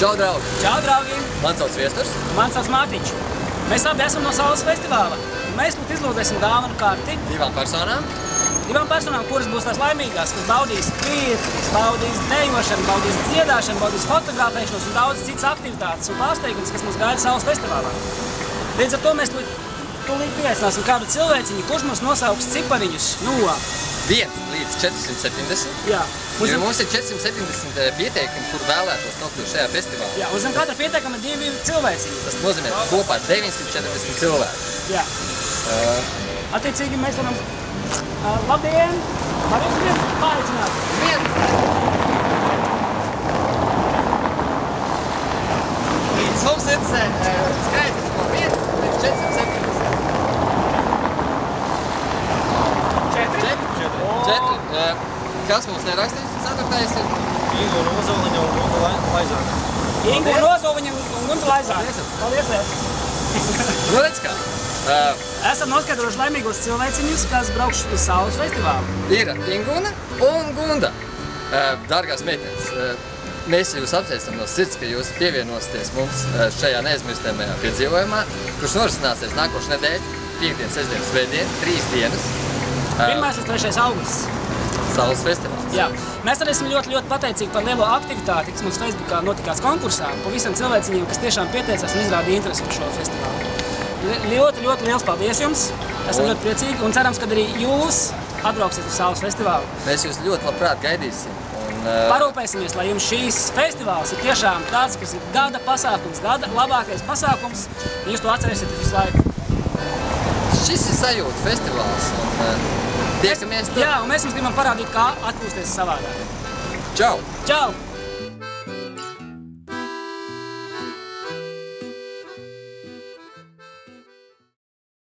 Čau, draugi! Čau, draugi! Man sauc Viesturs. Man sauc Mārtiņš. Mēs abi esam no Saules festivāla. Mēs тут izlūdzēsim dāvanu karti. Divām personām, kuras būs tās laimīgās, kas baudīs pirtis, baudīs dejošanu, baudīs dziedāšanu, baudīs fotografēšanos un daudz citas aktivitātes un pārsteigums, kas mums gaida Saules festivālā. Līdz ar to mēs tūlīt pieaicināsim kādu cilvēciņu, kurš mums nosauks cipariņus no 1 līdz 470. Jā. Mums ir 470 pieteikumi, kur vēlētos nokļūt šajā festivālā. Jā, un zem katra pieteikuma ir 2 cilvēciņi. Tas nozīmē kopā 940 cilvēku. Jā. Attiecīgi mēs varam... Labdien! Var jums viens paaicināt? Mums ir skaitlis no 1 līdz 470. 4. Kas mums nerakstīts? 4. ir? Ingu Nozoliņa un Gunta Laizāka. Ingu Nozoliņa un Gunta Laizāka. Paldies, liels! Nu, redz kā. Esam noskaidrojuši laimīgos cilvēciņus, kas braukš uz Saules festivālu. Ir Inguna un Gunda. Dārgās meitenes, mēs jūs apsveicam no sirds, ka jūs pievienosieties mums šajā neaizmirstamajā piedzīvojumā, kurš norisināsies nākošu nedēļu, piekdien, sestdien, svētdien, 3 dienas. 1. līdz 3. augusts. Saules festivāls. Jā. Mēs arī esam ļoti pateicīgi par lielo aktivitāti, kas mums Facebookā notikās konkursā, pa visam cilvēciņiem, kas tiešām pieteicās un izrādīja interesi par šo festivālu. Ļoti liels paldies jums! Esam ļoti priecīgi un cerams, ka arī jūs atbrauksiet uz Saules festivālu. Mēs jūs ļoti labprāt gaidīsim. Parūpēsimies, lai jums šīs festivāls ir tiešām tāds, kas ir gada pasākums, gada labākais pasākums, un jūs to atcerēsieties visu laiku. Šis ir sajūta festivāls un tiekamies tur. Jā, un mēs jums gribam parādīt, kā atpūsties savādāk. Čau! Čau!